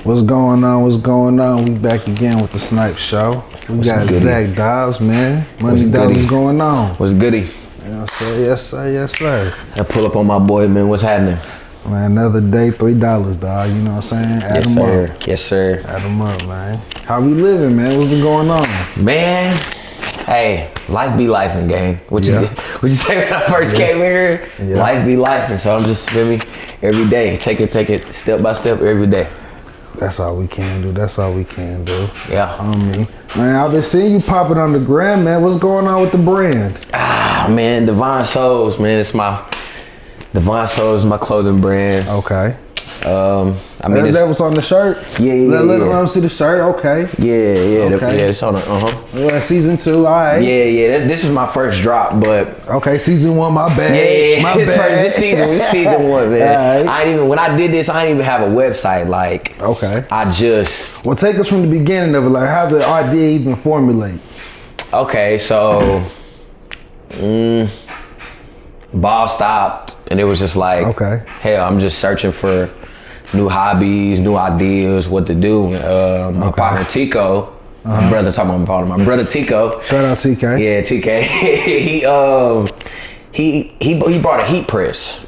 What's going on? What's going on? We back again with the Snipes show. We got Zack Dobson, man. Money Dog, what's going on? What's goody? You know what I'm saying? Yes, sir. Yes, sir. I pull up on my boy, man. What's happening? Man, another day, $3, dog. You know what I'm saying? Add Yes, them sir. up. Yes, sir. Add them up, man. How we living, man? What's been going on? Man, hey, life be lifing, gang. What you say when I first came here? Yeah. Life be lifing. So I'm just, feel me, every day. Take it step by step every day. That's all we can do. That's all we can do. Yeah. On me. Man, I've been seeing you popping on the gram, man. What's going on with the brand? Man, Divine Souls, man. Divine Souls is my clothing brand. Okay. I mean, that was on the shirt? Yeah. Let them see the shirt. Okay. Yeah. Okay. It's on the, Well, season 2, all right. Yeah. This is my first drop, but. Okay, season 1, my bad. Yeah. My bad. This season 1, man. Right. When I did this, I didn't even have a website. Like, okay. Well, take us from the beginning of it. Like, how the idea even formulate? Okay, so, ball stopped, and it was just like, okay. Hell, I'm just searching for new hobbies, new ideas, what to do. My partner Tico, my brother Tico. Shout out TK. Yeah, TK. he brought a heat press.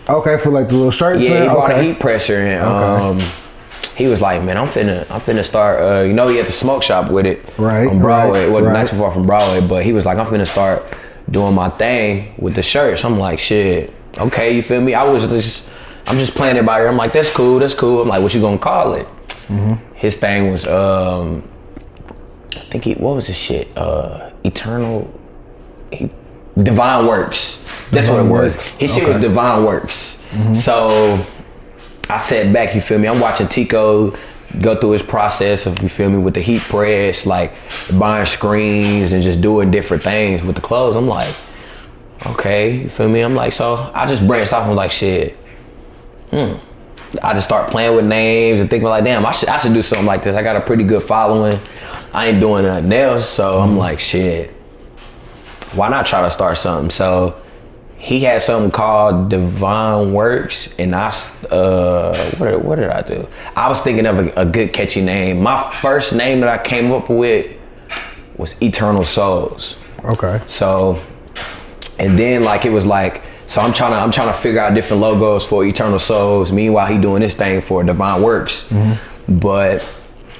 Okay, for like the little shirts. Yeah, he brought a heat presser, and he was like, man, I'm finna start. He had the smoke shop with it, right on Broadway. Right. Not too far from Broadway, but he was like, I'm finna start doing my thing with the shirts. I'm like, shit. Okay, you feel me? I'm just playing it by ear. I'm like, that's cool. I'm like, what you gonna call it? His thing was, I think what was his shit? Divine Works. That's what it was. His shit was Divine Works. So I sat back, you feel me? I'm watching Tico go through his process of, you feel me, with the heat press, like buying screens and just doing different things with the clothes. I'm like, okay, you feel me? I'm like, so I just branched off and like, shit. I just start playing with names and thinking like, damn, I should do something like this. I got a pretty good following. I ain't doing nothing else, so I'm like, shit. Why not try to start something? So he had something called Divine Works, and what did I do? I was thinking of a good catchy name. My first name that I came up with was Eternal Souls. Okay. So, and then like it was like, so I'm trying to figure out different logos for Eternal Souls. Meanwhile, he doing this thing for Divine Works. But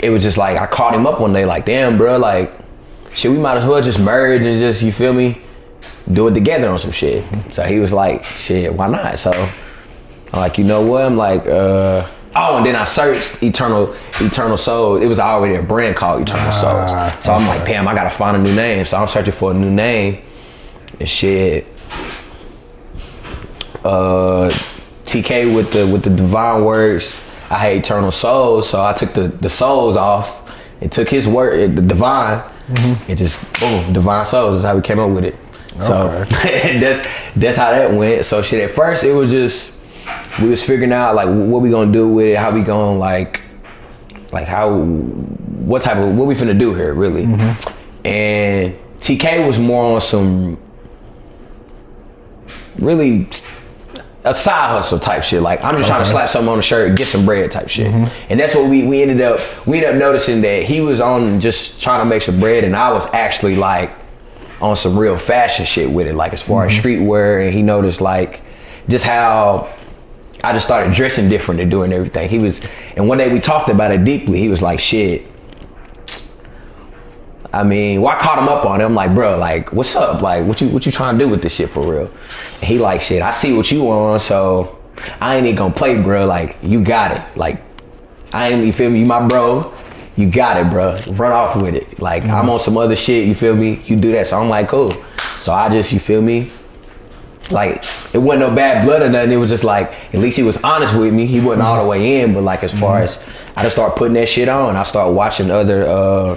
it was just like, I called him up one day like, damn, bro, like, shit, we might as well just merge and just, you feel me, do it together on some shit. So he was like, shit, why not? So I'm like, you know what? I'm like, and then I searched Eternal Souls. It was already a brand called Eternal Souls. So I'm like, damn, I gotta find a new name. So I'm searching for a new name and shit. TK with the Divine Works. I had Eternal Souls, so I took the souls off and took his word, the divine, and just boom, Divine Souls. That's how we came up with it. So that's how that went. So shit, at first it was just, we was figuring out like what we gonna do with it, how we gonna what we finna do here really. And TK was more on some really a side hustle type shit. Like, I'm just trying to slap something on the shirt, get some bread type shit. And that's what we ended up noticing, that he was on just trying to make some bread, and I was actually like on some real fashion shit with it, like as far as streetwear. And he noticed like just how I just started dressing different and doing everything. And one day we talked about it deeply. He was like, shit, I mean, I caught him up on it. I'm like, bro, like, what's up? Like, what you trying to do with this shit for real? And he like, shit, I see what you on, so I ain't even gonna play, bro. Like, you got it. Like, you feel me? You my bro. You got it, bro. Run off with it. Like, I'm on some other shit, you feel me? You do that. So I'm like, cool. So I just, you feel me? Like, it wasn't no bad blood or nothing. It was just like, at least he was honest with me. He wasn't all the way in, but like, as far as, I just started putting that shit on. I started watching other,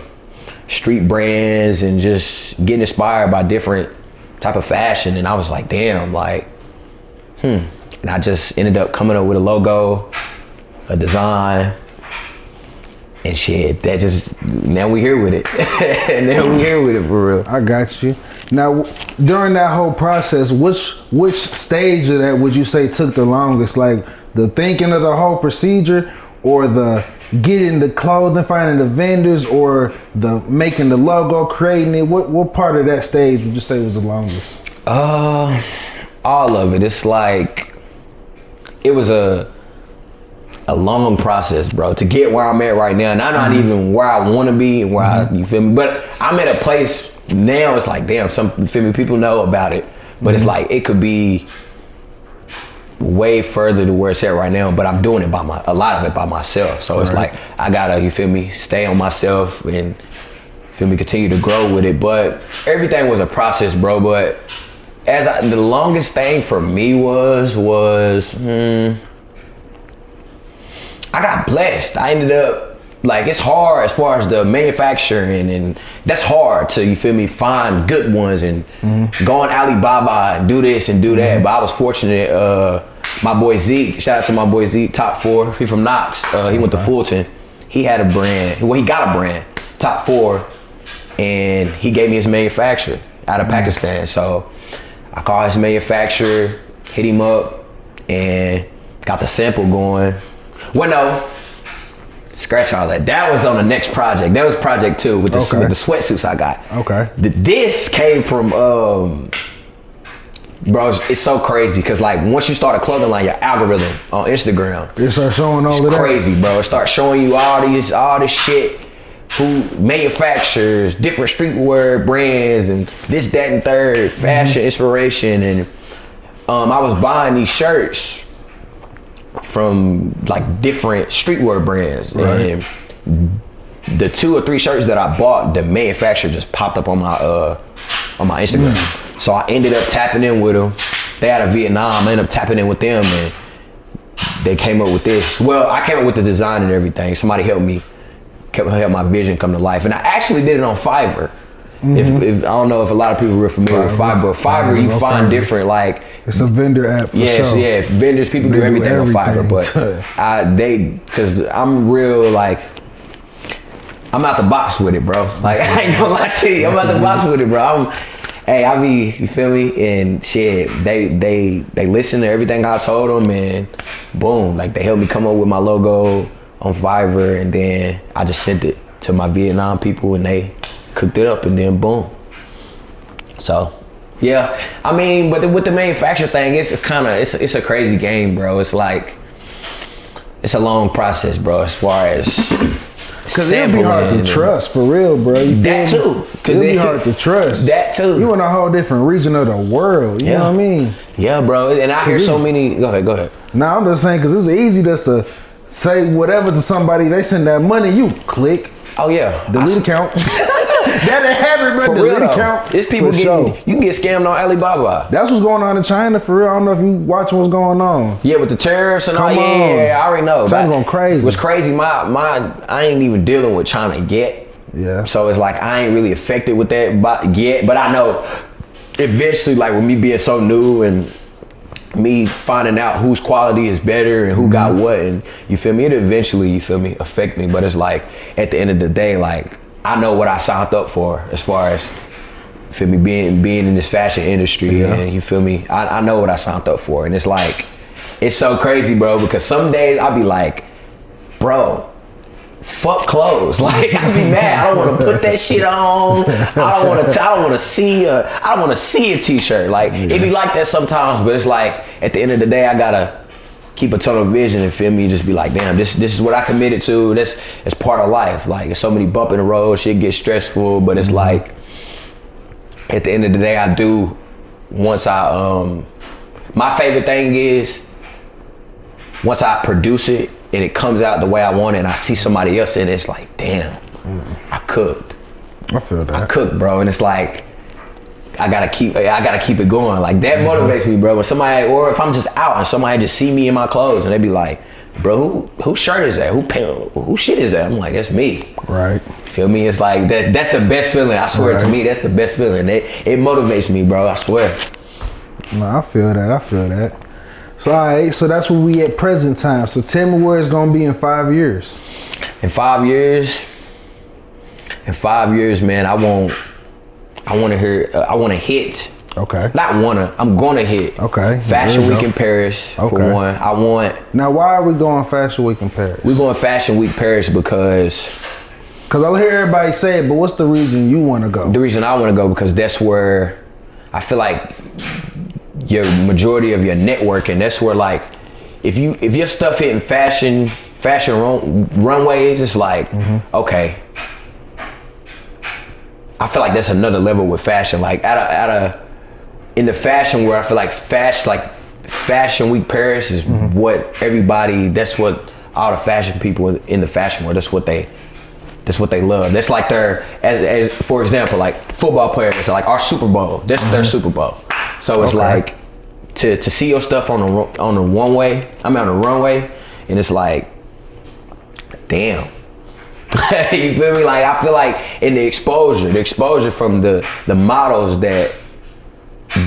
street brands and just getting inspired by different type of fashion, and I was like, damn, like, and I just ended up coming up with a logo, a design, and shit. That just, now we here with it. Now we here with it for real. I got you. Now, during that whole process, which stage of that would you say took the longest? Like the thinking of the whole procedure, or the getting the clothing, finding the vendors, or the making the logo, creating it? What part of that stage would you say was the longest? All of it. It's like it was a long process, bro, to get where I'm at right now. And I'm not even where I want to be and where I, you feel me? But I'm at a place now. It's like, damn, you feel me? People know about it, but it's like it could be way further to where it's at right now. But I'm doing it a lot of it by myself. So it's like I gotta, you feel me, stay on myself and feel me, continue to grow with it. But everything was a process, bro. But the longest thing for me was I got blessed. I ended up, like, it's hard as far as the manufacturing and that's hard to, you feel me, find good ones and go on Alibaba and do this and do that. But I was fortunate, my boy Zeke, shout out to my boy Zeke, top 4, he from Knox, he went to Fulton. He had a brand, well, he got a brand, top 4, and he gave me his manufacturer out of Pakistan. So I called his manufacturer, hit him up, and got the sample going. Well, no, scratch all that. That was on the next project. That was project 2 with the sweatsuits I got. Okay. This came from, bro, it's so crazy because like once you start a clothing line, your algorithm on Instagram, it starts showing all of that. It's crazy, bro. It starts showing you all this shit, who manufactures different streetwear brands and this, that, and third, fashion inspiration. And I was buying these shirts from like different streetwear brands, and the 2 or 3 shirts that I bought, the manufacturer just popped up on my Instagram. So I ended up tapping in with them. They out of Vietnam. I ended up tapping in with them, and they came up with this. Well, I came up with the design and everything. Somebody helped my vision come to life, and I actually did it on Fiverr. If I don't know if a lot of people are familiar with Fiverr, but Fiverr you find different, like, it's a vendor app. Yes, sure. Yeah, vendors, people do everything on Fiverr, but because I'm real, like, I'm out the box with it, bro. Like, I ain't gonna lie to you, I'm out the box with it, bro. I be, you feel me? And shit, they listen to everything I told them, and boom, like they helped me come up with my logo on Fiverr, and then I just sent it to my Vietnam people, and they cooked it up, and then boom. So, yeah, I mean, but with the manufacturer thing, it's a crazy game, bro. It's like, it's a long process, bro, as far as because it'll be hard to trust, for real, bro. That too. It'll be hard to trust. That too. You in a whole different region of the world, you know what I mean? Yeah, bro, and I hear so many, go ahead. Nah, I'm just saying, because it's easy just to say whatever to somebody, they send that money, you click. Oh yeah. Delete account. That ain't happen, bro. Delete account. It's people you can get scammed on Alibaba. That's what's going on in China, for real. I don't know if you watching what's going on. Yeah, with the tariffs and all. Yeah, I already know. China's going crazy. What's crazy, I ain't even dealing with China yet. Yeah. So it's like I ain't really affected with that yet, but I know eventually, like with me being so new and me finding out whose quality is better and who got what, and you feel me, it eventually, you feel me, affect me. But it's like at the end of the day, like I know what I signed up for as far as, you feel me, being in this fashion industry, and you feel me, I know what I signed up for. And it's like, it's so crazy, bro, because some days I'll be like, bro, fuck clothes. Like, I be mad. I don't want to put that shit on. I don't want to see a t-shirt. Like, it be like that sometimes, but it's like at the end of the day, I gotta keep a tunnel vision and feel me, just be like, damn, this is what I committed to. It's part of life. Like, there's so many bump in the road, shit gets stressful, but it's like at the end of the day, I do, once I my favorite thing is once I produce it and it comes out the way I want it, and I see somebody else in it, it's like, damn, I cooked. I feel that. I cooked, bro, and it's like, I gotta keep it going. Like, that motivates me, bro. When somebody, or if I'm just out and somebody just see me in my clothes and they be like, bro, whose shirt is that? Who shit is that? I'm like, that's me. Right. Feel me? It's like that's the best feeling. I swear, to me, that's the best feeling. It motivates me, bro. I swear. No, I feel that. So, all right, so that's where we at present time. So tell me where it's gonna be in 5 years. In 5 years, man, I want to hit Okay. Not wanna, I'm gonna hit. Okay. Fashion There you Week go. in Paris for Okay. one. I want. Now, why are we going Fashion Week in Paris? We're going Fashion Week Paris because I hear everybody say it, but what's the reason you want to go? the reason I want to go because that's where I feel like your majority of your networking. That's where like if your stuff hitting fashion runways, it's like okay. I feel like that's another level with fashion. Like in the fashion world, I feel like Fashion Week Paris is what everybody. That's what all the fashion people in the fashion world. That's what they love. That's like their, as for example, like football players. It's like our Super Bowl. That's their Super Bowl. So it's like to see your stuff on the runway. I mean on the runway, and it's like, damn. You feel me? Like I feel like in the exposure from the models that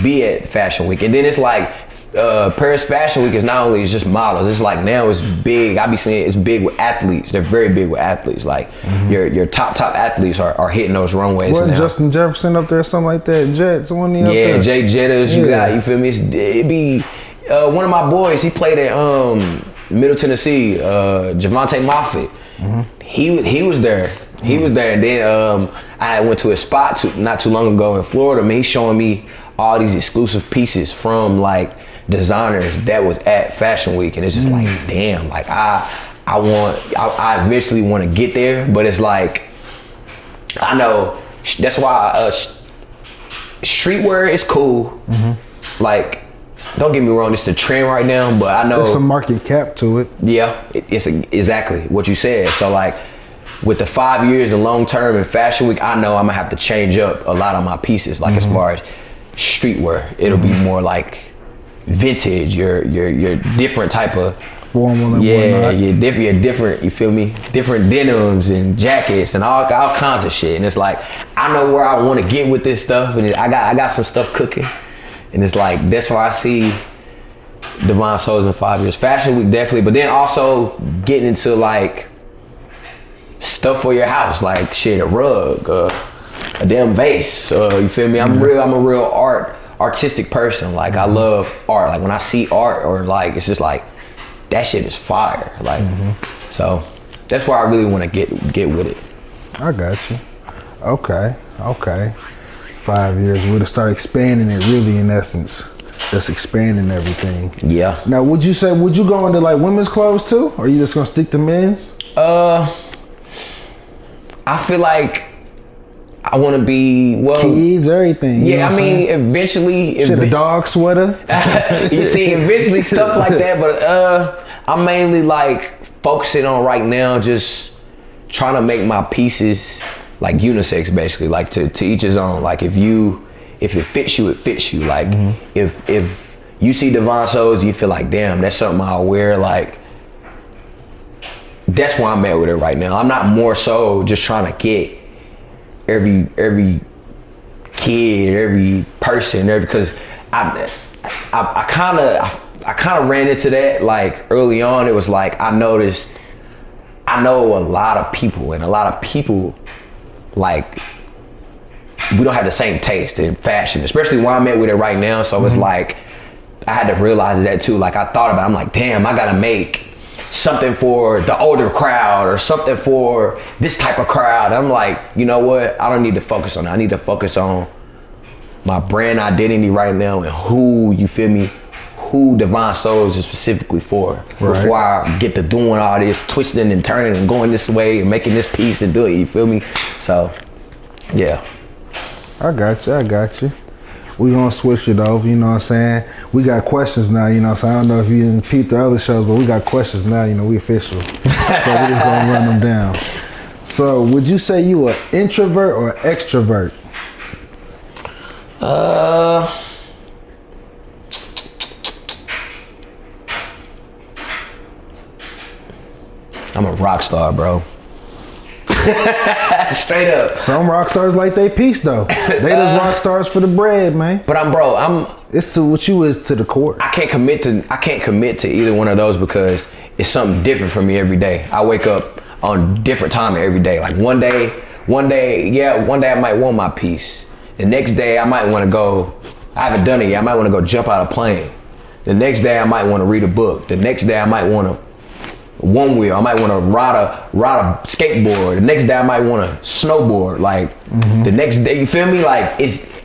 be at Fashion Week, and then it's like Paris Fashion Week is not only just models. It's like now it's big. I be seeing it's big with athletes. They're very big with athletes. Like your top athletes are hitting those runways. Wasn't now. Justin Jefferson up there, something like that? Jets, one of up there. Yeah, Jay Jettas. You got, you feel me? It be one of my boys. He played at Middle Tennessee. Javante Moffitt. He was there. He was there, and then I went to a spot not too long ago in Florida. Man, he's showing me all these exclusive pieces from like designers that was at Fashion Week, and it's just like, damn, like I eventually want to get there, but it's like I know that's why streetwear is cool. Like, don't get me wrong, it's the trend right now, but I know there's some market cap to it. Yeah, it's exactly what you said. So like with the 5 years and long term in Fashion Week, I know I'm gonna have to change up a lot of my pieces. Like as far as streetwear, it'll be more like vintage, your different type of Formal and whatnot. you're different, you feel me? Different denims and jackets and all kinds of shit. And it's like, I know where I want to get with this stuff, and I got some stuff cooking. And it's like, that's where I see Divine Souls in 5 years. Fashion Week definitely, but then also getting into like stuff for your house, like shit, a rug, a damn vase. You feel me? I'm a real artistic person. Like I love art. Like when I see art, or like it's just like that shit is fire. Like so that's where I really want to get with it. I got you. Okay. 5 years. We'll start expanding it really, in essence. Just expanding everything. Yeah. Now, would you go into like women's clothes too? Or are you just gonna stick to men's? I feel like I want to be, well, kids, everything. Yeah, I mean, eventually. Shit, a dog sweater. You see, eventually stuff like that. But I'm mainly like focusing on right now, just trying to make my pieces like unisex, basically. Like to each his own. Like if it fits you, it fits you. Like if you see Divine Souls, you feel like, damn, that's something I'll wear. Like that's where I'm at with it right now. I'm not more so just trying to get every kid, every person, because I kind of ran into that like early on. It was like I noticed I know a lot of people, and a lot of people like we don't have the same taste in fashion, especially where I'm at with it right now. So it's like I had to realize that too. Like I thought about it, I'm like, damn, I gotta make something for the older crowd or something for this type of crowd. I'm like, you know what? I don't need to focus on that. I need to focus on my brand identity right now and who, you feel me, who Divine Souls is specifically for. Right. Before I get to doing all this twisting and turning and going this way and making this piece and do it, you feel me? So, yeah. I got you. We gonna switch it over, you know what I'm saying? We got questions now, you know what I'm saying? I don't know if you didn't peep the other shows, but we got questions now, you know, we official. So we just gonna run them down. So would you say you an introvert or extrovert? I'm a rock star, bro. Straight up. Some rock stars like they piece though. They just rock stars for the bread, man. But it's to what you is to the core. I can't commit to either one of those because it's something different for me every day. I wake up on different time every day. Like one day I might want my piece. The next day I might want to go I haven't done it yet. I might want to go jump out of a plane. The next day I might want to read a book. The next day I might want to one wheel. I might want to ride a skateboard. The next day I might want to snowboard. Like the next day, you feel me? Like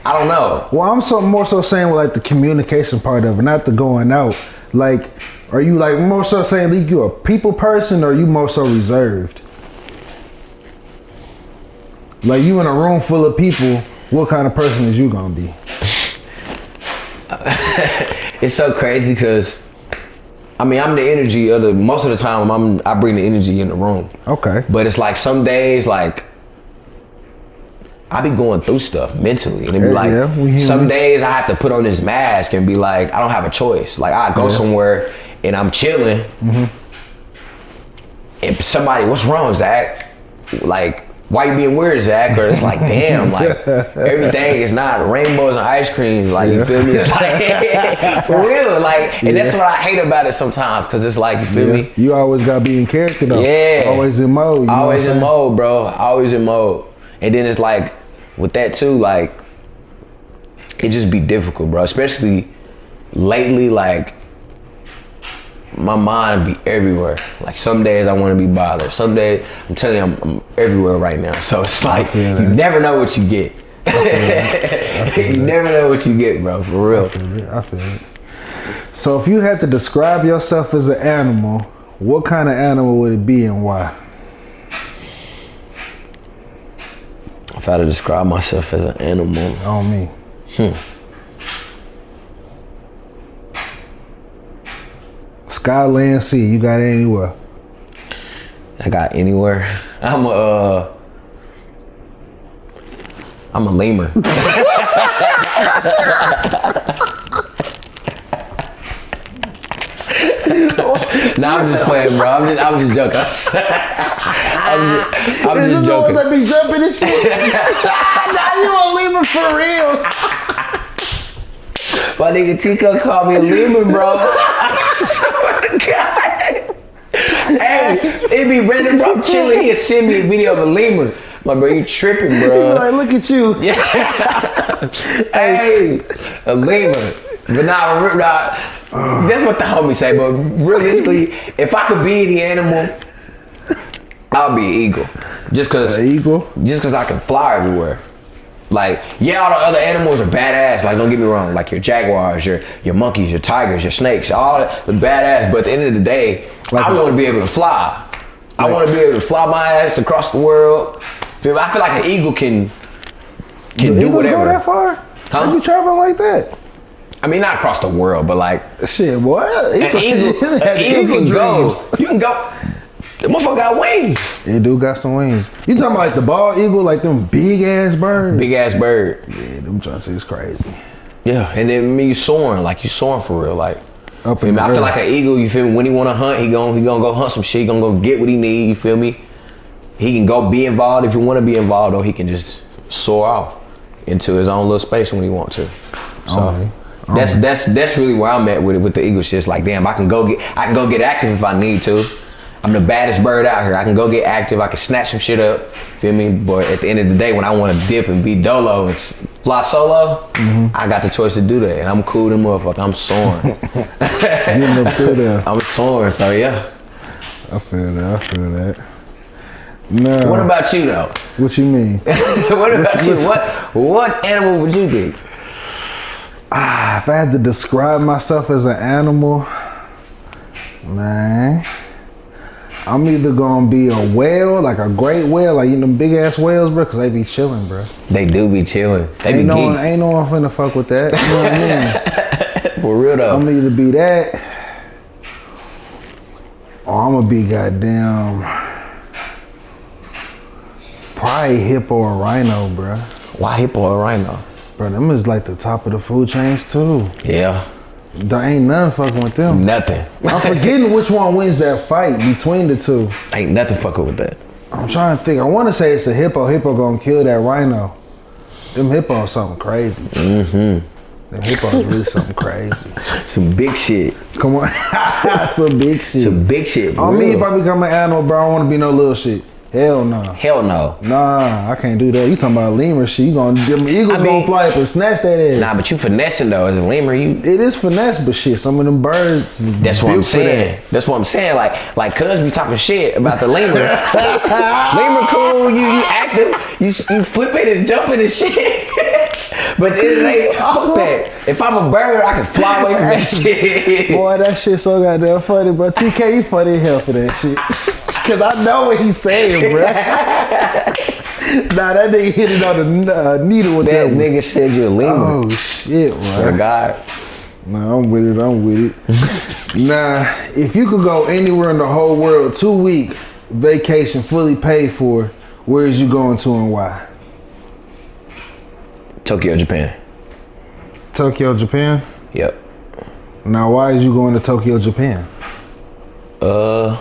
I don't know. Well, I'm more so saying with like the communication part of it, not the going out. Like, are you like more so saying like you a people person, or are you more so reserved? Like you in a room full of people, what kind of person is you gonna be? It's so crazy because, I mean, I'm the energy of most of the time I bring the energy in the room. Okay. But it's like some days, like, I be going through stuff mentally. And it be like, some days I have to put on this mask and be like, I don't have a choice. Like, I go somewhere and I'm chilling. And somebody, what's wrong, Zach? Like, why you being weird, Zach? Or it's like, damn, like everything is not rainbows and ice cream. Like, you feel me? It's like, for real. Like, and that's what I hate about it sometimes. Cause it's like, you feel me? You always gotta be in character though. Yeah. Always in mode. Always in mode, bro. Always in mode. And then it's like, with that too, like, it just be difficult, bro. Especially lately, like, my mind be everywhere. Like some days I want to be bothered. Some days, I'm telling you, I'm everywhere right now. So it's like, you never know what you get. You never know what you get, bro, for real. I feel it. So if you had to describe yourself as an animal, what kind of animal would it be and why? If I had to describe myself as an animal. On me. Sky, land, sea. You got anywhere? I got anywhere. I'm a lemur. Nah, I'm just playing, bro. I'm just joking. I'm just joking. Let me jumping and shit. Now you a lemur for real. My nigga Tico called me a lemur, bro. God. Hey, it be random, bro. I'm chilling. He'll send me a video of a lemur. Like, bro, you tripping, bro. Like, look at you. Yeah. Hey, a lemur. But nah, that's what the homies say. But realistically, if I could be any animal, I'll be an eagle. Just cause I can fly everywhere. Like, yeah, all the other animals are badass. Like, don't get me wrong. Like your jaguars, your monkeys, your tigers, your snakes, all the badass. But at the end of the day, like, I want to be able to fly. I want to be able to fly my ass across the world. I feel like an eagle can do whatever. Go that far? Huh? You traveling like that? I mean, not across the world, but like, shit, what? An eagle can go. You can go. The motherfucker got wings. It do got some wings. You talking about like the bald eagle, like them big ass birds? Big ass bird. Yeah, them joints is crazy. Yeah, and then I mean, you soaring for real, like. Up I feel like an eagle. You feel me? When he want to hunt, he gonna go hunt some shit. He gonna go get what he need. You feel me? He can go be involved if he want to be involved, or he can just soar off into his own little space when he want to. So that's really where I'm at with the eagle shit. It's like, damn, I can go get active if I need to. I'm the baddest bird out here. I can go get active. I can snatch some shit up. Feel me? But at the end of the day, when I want to dip and be dolo and fly solo, I got the choice to do that. And I'm cool than motherfucker. I'm soaring. I'm soaring, so yeah. I feel that. No. What about you though? What you mean? What about you? What animal would you be? If I had to describe myself as an animal, man, I'm either gonna be a whale, like a great whale, like you know, big ass whales, bro, cause they be chilling, bro. They do be chilling. Ain't no one finna fuck with that. You know what I mean? For real though. I'm gonna either be that, or I'm gonna be goddamn, probably hippo or rhino, bro. Why hippo or rhino? Bro, them is like the top of the food chains too. Yeah. There ain't none fucking with them. Nothing. I'm forgetting which one wins that fight between the two. Ain't nothing fucking with that. I'm trying to think. I want to say it's a hippo. Hippo gonna kill that rhino. Them hippos something crazy. Them hippos really something crazy. Some big shit. Come on. Some big shit. Some big shit. On me, if I become an animal, bro, I don't want to be no little shit. Hell no. Hell no. Nah, I can't do that. You talking about a lemur shit? Them eagles gonna fly up and snatch that ass. Nah, but you finessing though as a lemur. It is finesse, but shit, some of them birds. That's what I'm saying. That's what I'm saying. Like, cuz be talking shit about the lemur. Lemur cool. You active. You flipping and jumping and shit. But at the end of the day, fuck that. If I'm a bird, I can fly away from that shit. Boy, that shit so goddamn funny. But TK, you funny as hell for that shit. Cause I know what he's saying, bro. Nah, that nigga hit it on the needle with that. That nigga said you're a lemur. Oh shit, man. Swear to God. Nah, I'm with it. Nah, if you could go anywhere in the whole world, 2-week vacation fully paid for, where is you going to and why? Tokyo, Japan. Tokyo, Japan? Yep. Now, why is you going to Tokyo, Japan? I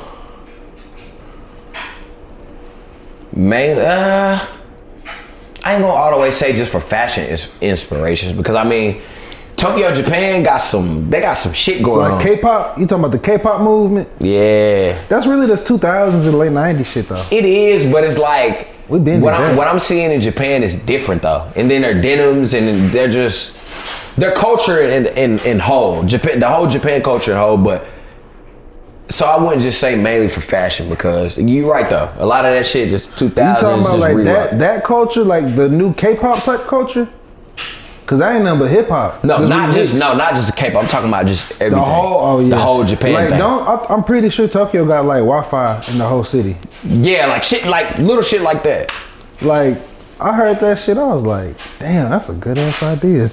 ain't gonna all the way say just for fashion inspirations, because I mean, Tokyo, Japan got some shit going on. Like K-pop? You talking about the K-pop movement? Yeah. That's really this 2000s and late 90s shit though. It is, but it's like, what I'm seeing in Japan is different though. And then their denims and they're just, their culture in whole, Japan, the whole Japan culture in whole, but so I wouldn't just say mainly for fashion, because you're right though. A lot of that shit just 2000s. You talking about just like that culture, like the new K-pop type culture? Cause I ain't nothing but hip hop. Not just the K-pop. I'm talking about just everything. The whole Japan like, thing. I'm pretty sure Tokyo got like Wi-Fi in the whole city. Yeah, like shit, like little shit like that. Like I heard that shit, I was like, damn, that's a good ass idea.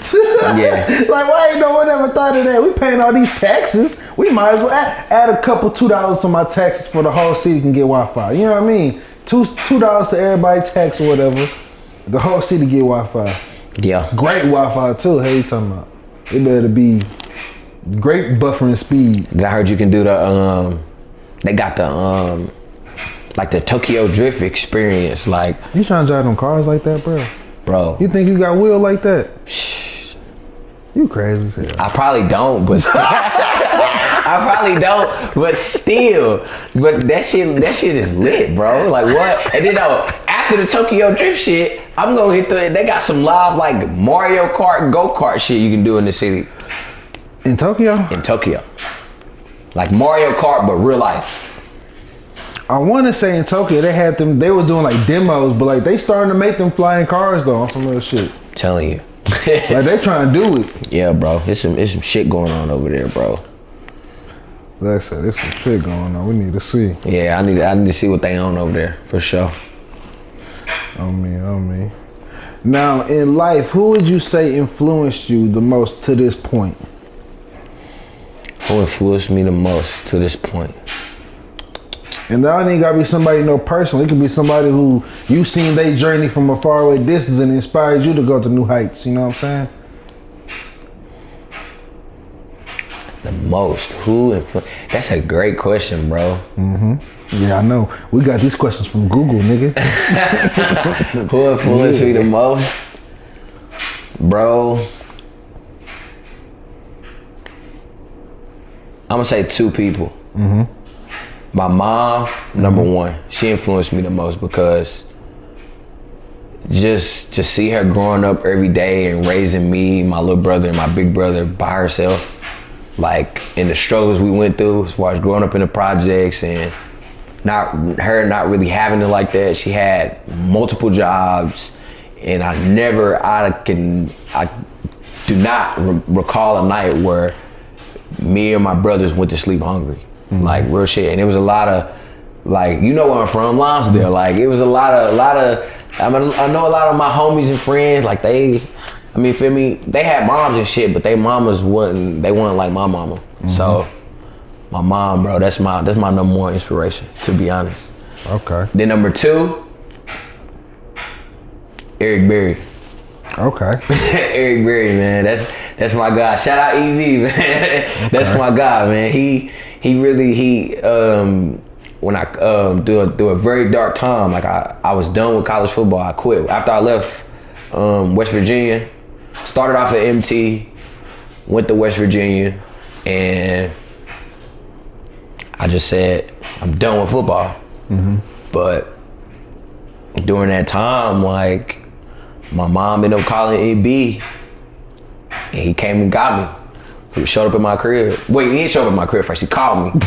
Yeah. Like why ain't no one ever thought of that? We paying all these taxes. We might as well add a couple $2 to my taxes for the whole city can get Wi-Fi. You know what I mean? $2 to everybody's tax or whatever. The whole city get Wi-Fi. Yeah. Great Wi-Fi too. Hey, you talking about? It better be great buffering speed. I heard you can do the they got the like the Tokyo Drift experience. Like, you trying to drive them cars like that, bro? Bro. You think you got wheel like that? You crazy as hell. I probably don't, but still. But that shit is lit, bro. Like what? And then after the Tokyo Drift shit, I'm gonna hit they got some live like Mario Kart go-kart shit you can do in the city. In Tokyo? In Tokyo. Like Mario Kart, but real life. I want to say in Tokyo they were doing like demos, but like they starting to make them flying cars though on some other shit. Telling you. Like they trying to do it. Yeah, bro. There's some shit going on over there, bro. Like I said, there's some shit going on. We need to see. Yeah, I need to see what they own over there for sure. On me. Now in life, who would you say influenced you the most to this point? Who influenced me the most to this point? And that ain't gotta be somebody you know personally. It could be somebody who you seen their journey from a faraway distance and inspired you to go to new heights. You know what I'm saying? The most? That's a great question, bro. Mm-hmm. Yeah, I know. We got these questions from Google, nigga. Who influenced me the most? Bro. I'm gonna say 2 people. Mm-hmm. My mom, number one, she influenced me the most because just to see her growing up every day and raising me, my little brother and my big brother by herself, like in the struggles we went through as far as growing up in the projects and not really having it like that. She had multiple jobs and I do not recall a night where me and my brothers went to sleep hungry. Like real shit. And it was a lot of like, you know where I'm from, Lonsdale. Like it was a lot of I know a lot of my homies and friends, like feel me, they had moms and shit, but they mamas weren't like my mama. Mm-hmm. So my mom, bro, that's my number one inspiration, to be honest. Okay. Then number 2, Eric Berry. Okay. Eric Berry, man, that's my guy. Shout out EV, man. Okay. That's my guy, man. He really when I through a very dark time, like I was done with college football. I quit after I left West Virginia. Started off at MT, went to West Virginia, and I just said I'm done with football. Mm-hmm. But during that time, like, my mom ended up calling EB, and he came and got me. He showed up at my crib. Wait, he didn't show up at my crib first. He called me. He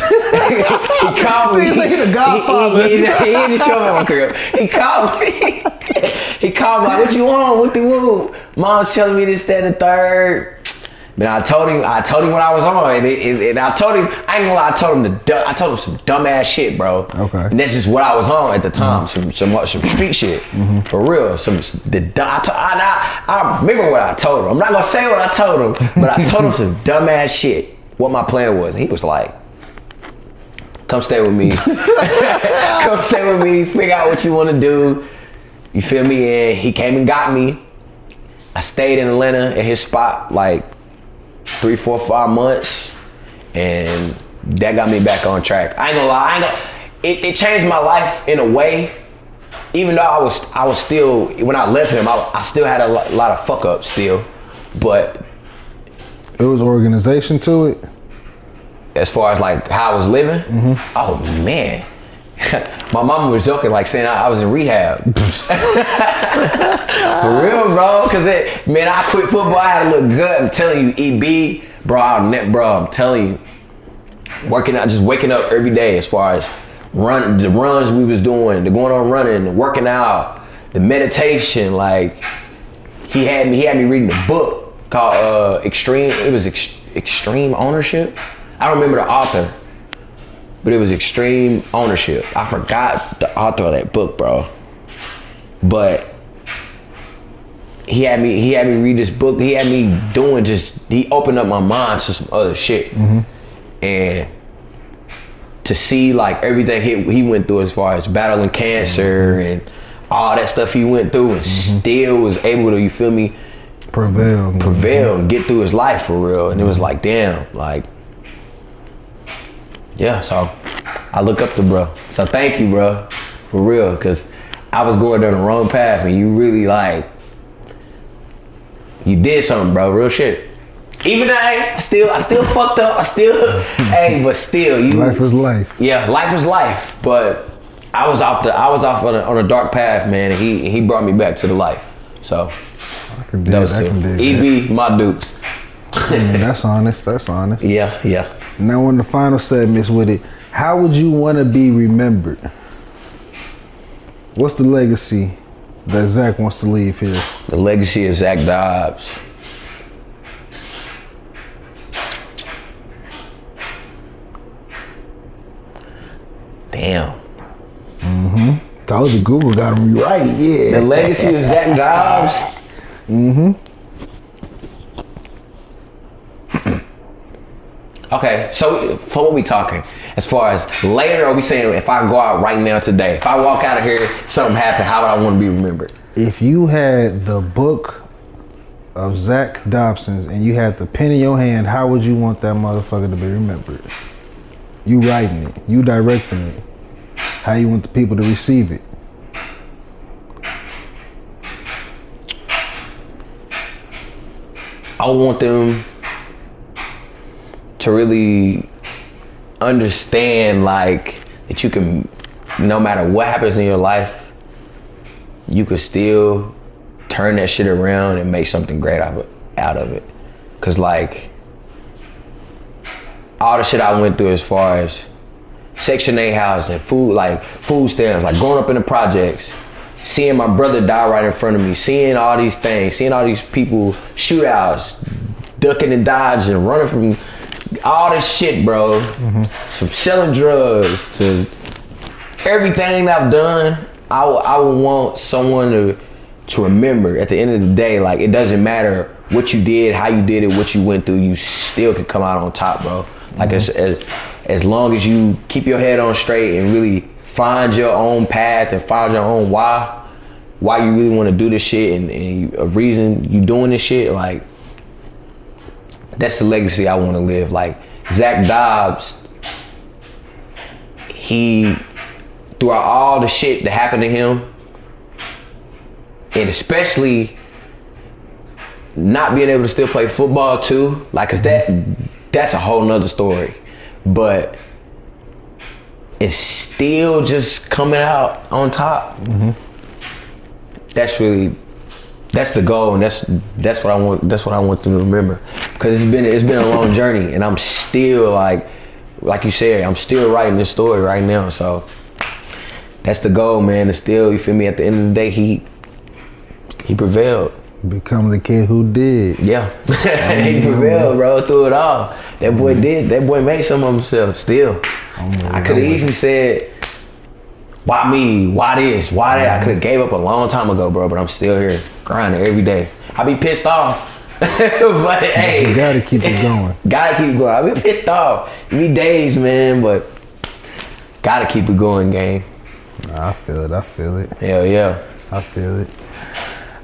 called me. He's like, he the godfather. He didn't show up at my crib. He called me. He called me like, what you want? What the woo? Mom's telling me this, that, and the third. Man, I told him what I was on, and I told him, I ain't gonna lie, I told him some dumbass shit, bro. Okay. And that's just what I was on at the time, some street shit, for real. I remember what I told him. I'm not gonna say what I told him, but I told him some dumbass shit. What my plan was, and he was like, "Come stay with me, come stay with me. Figure out what you want to do." You feel me? And he came and got me. I stayed in Atlanta at his spot like 3, 4, 5 months, and that got me back on track. I ain't gonna lie, it changed my life in a way. Even though I was still, when I left him, I still had a lot of fuck ups still, but it was organization to it. As far as like how I was living, oh man. My mama was joking, like saying I was in rehab. For real, bro. Cause I quit football. I had to look good. I'm telling you, EB, bro. I'm telling you, working out, just waking up every day. As far as the runs we was doing, the going on running, the working out, the meditation. Like he had me reading a book called Extreme. It was Extreme Ownership. I don't remember the author. But it was Extreme Ownership. I forgot the author of that book, bro. But he had me read this book. He had me he opened up my mind to some other shit. And to see like everything he went through as far as battling cancer and all that stuff he went through, and still was able to, you feel me, prevail, get through his life for real. And it was like, damn, like, yeah, so I look up to bro. So thank you, bro, for real, because I was going down the wrong path, and you really like, you did something, bro, real shit. Even though I still fucked up, but still, you. Life is life. Yeah, life is life, but I was off on a dark path, man, and he brought me back to the light. So I can dig that. EB, my dudes. I mean, that's honest. Yeah. Now on the final segments with it, how would you want to be remembered? What's the legacy that Zack wants to leave here? The legacy of Zack Dobson. Damn. Told you Google got him right, yeah. The legacy of Zack Dobson. Okay, so what we talking? As far as later, are we saying if I go out right now today, if I walk out of here, something happened, how would I want to be remembered? If you had the book of Zack Dobson and you had the pen in your hand, how would you want that motherfucker to be remembered? You writing it, you directing it, how you want the people to receive it. I want them to really understand, like, that you can, no matter what happens in your life, you could still turn that shit around and make something great out of it. Cause like, all the shit I went through as far as Section 8 housing, food stamps, like growing up in the projects, seeing my brother die right in front of me, seeing all these things, seeing all these people, shootouts, ducking and dodging, running from all this shit, bro. From selling drugs to everything I've done, I would want someone to remember at the end of the day, like, it doesn't matter what you did, how you did it, what you went through, you still can come out on top, bro. Like, as long as you keep your head on straight and really find your own path and find your own why you really want to do this shit and a reason you doing this shit, like, that's the legacy I want to live. Like, Zack Dobson, he, throughout all the shit that happened to him, and especially not being able to still play football too, like, cause that's a whole nother story. But it's still just coming out on top. that's the goal, and that's what I want. That's what I want them to remember, because it's been a long journey, and I'm still like you said, I'm still writing this story right now. So that's the goal, man. And still, you feel me? At the end of the day, he prevailed. Become the kid who did. Yeah, he prevailed, bro, through it all. That boy did. That boy made some of himself. Still, I could have easily said, why me? Why this? Why that? I could have gave up a long time ago, bro, but I'm still here grinding every day. I be pissed off, but hey, you gotta keep it going. Gotta keep going. I be pissed off. It be days, man, but gotta keep it going, gang. I feel it. Hell yeah. I feel it.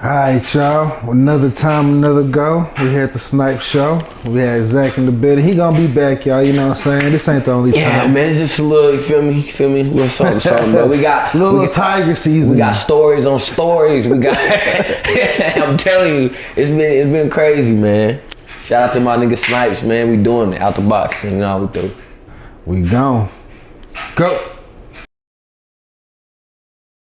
All right, y'all. Another time, another go. We here at the Snipes show. We had Zack in the building. He gonna be back, y'all. You know what I'm saying? This ain't the only time. Yeah, man. It's just a little. You feel me? A little something. But we got little tiger season. We got stories on stories. We got. I'm telling you, it's been crazy, man. Shout out to my nigga Snipes, man. We doing it out the box. You know how we do. We gone. Go.